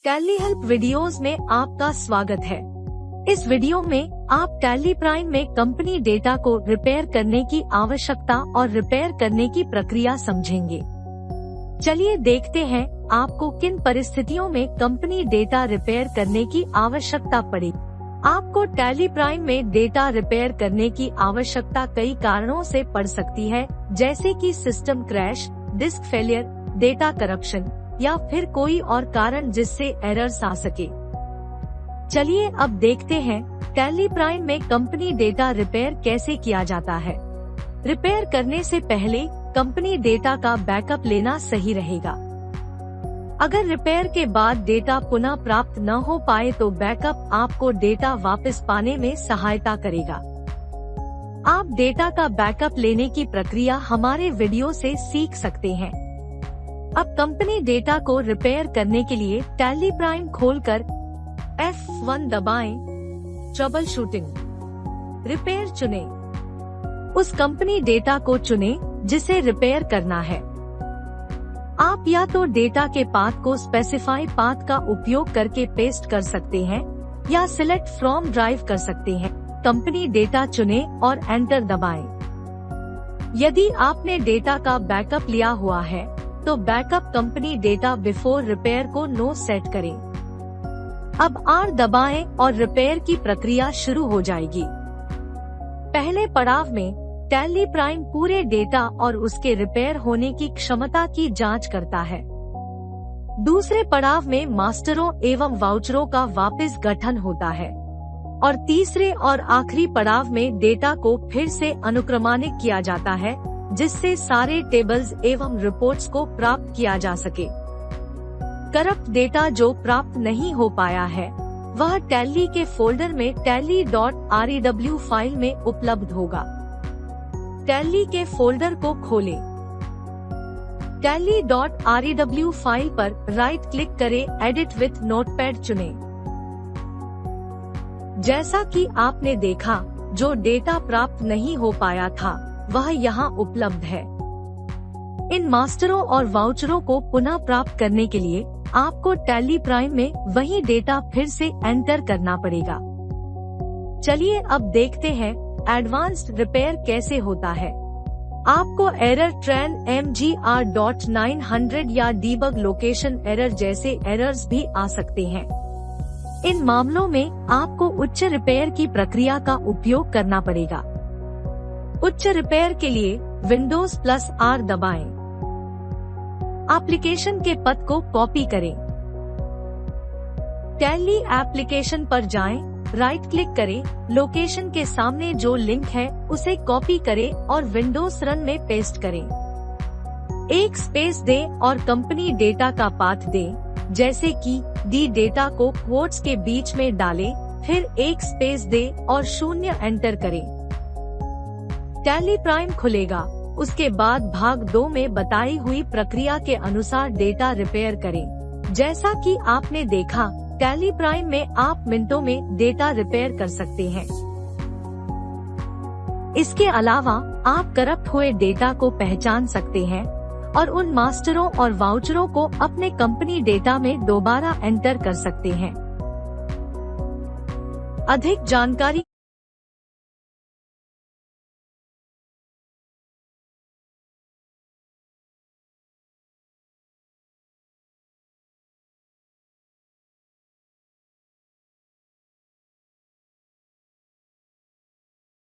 Tally help videos में आपका स्वागत है। इस वीडियो में आप टैली प्राइम में कंपनी डेटा को रिपेयर करने की आवश्यकता और रिपेयर करने की प्रक्रिया समझेंगे। चलिए देखते हैं आपको किन परिस्थितियों में कंपनी डेटा रिपेयर करने की आवश्यकता पड़ेगी। आपको टैली प्राइम में डेटा रिपेयर करने की आवश्यकता कई कारणों से पड़ सकती है, जैसे कि system crash, disc failure, data corruption या फिर कोई और कारण जिससे एरर्स आ सके। चलिए अब देखते हैं टैली प्राइम में कंपनी डेटा रिपेयर कैसे किया जाता है। रिपेयर करने से पहले कंपनी डेटा का बैकअप लेना सही रहेगा। अगर रिपेयर के बाद डेटा पुनः प्राप्त न हो पाए तो बैकअप आपको डेटा वापस पाने में सहायता करेगा। आप डेटा का बैकअप लेने की प्रक्रिया हमारे वीडियो से सीख सकते हैं। अब कंपनी डेटा को रिपेयर करने के लिए टैली प्राइम खोलकर F1 दबाएं, ट्रबल शूटिंग, रिपेयर चुनें। उस कंपनी डेटा को चुनें जिसे रिपेयर करना है। आप या तो डेटा के पाथ को स्पेसिफाई पाथ का उपयोग करके पेस्ट कर सकते हैं या सिलेक्ट फ्रॉम ड्राइव कर सकते हैं। कंपनी डेटा चुनें और एंटर दबाएं। यदि आपने डेटा का बैकअप लिया हुआ है तो backup company data before repair को नो सेट करें। अब R दबाएं और रिपेयर की प्रक्रिया शुरू हो जाएगी। पहले पड़ाव में टैली प्राइम पूरे डेटा और उसके रिपेयर होने की क्षमता की जांच करता है। दूसरे पड़ाव में मास्टरों एवं वाउचरों का वापस गठन होता है और तीसरे और आखिरी पड़ाव में डेटा को फिर से अनुक्रमानित किया जाता है, जिससे सारे टेबल्स एवं रिपोर्ट्स को प्राप्त किया जा सके। करप्ट डेटा जो प्राप्त नहीं हो पाया है वह टैली के फोल्डर में tally.rew फाइल में उपलब्ध होगा। टैली के फोल्डर को खोलें। tally.rew फाइल पर राइट क्लिक करें, एडिट विथ नोटपैड चुनें। जैसा कि आपने देखा, जो डेटा प्राप्त नहीं हो पाया था वह यहाँ उपलब्ध है। इन मास्टरों और वाउचरों को पुनः प्राप्त करने के लिए आपको टैली प्राइम में वही डेटा फिर से एंटर करना पड़ेगा। चलिए अब देखते हैं एडवांस्ड रिपेयर कैसे होता है। आपको एरर ट्रेन MGR.900 या डीबग लोकेशन एरर जैसे एरर्स भी आ सकते हैं। इन मामलों में आपको उच्च रिपेयर की प्रक्रिया का उपयोग करना पड़ेगा। उच्च रिपेयर के लिए Windows+R दबाएं। एप्लीकेशन के पथ को कॉपी करें। टैली एप्लीकेशन पर जाएं, राइट क्लिक करें, लोकेशन के सामने जो लिंक है उसे कॉपी करें और विंडोज रन में पेस्ट करें। एक स्पेस दें और कंपनी डेटा का पाथ दें, जैसे कि डी डेटा को क्वोट्स के बीच में डालें, फिर एक स्पेस दें और 0 एंटर करें। टैली प्राइम खुलेगा। उसके बाद भाग 2 में बताई हुई प्रक्रिया के अनुसार डेटा रिपेयर करें। जैसा कि आपने देखा, टैली प्राइम में आप मिनटों में डेटा रिपेयर कर सकते हैं। इसके अलावा आप करप्ट हुए डेटा को पहचान सकते हैं और उन मास्टरों और वाउचरों को अपने कंपनी डेटा में दोबारा एंटर कर सकते हैं। अधिक जानकारी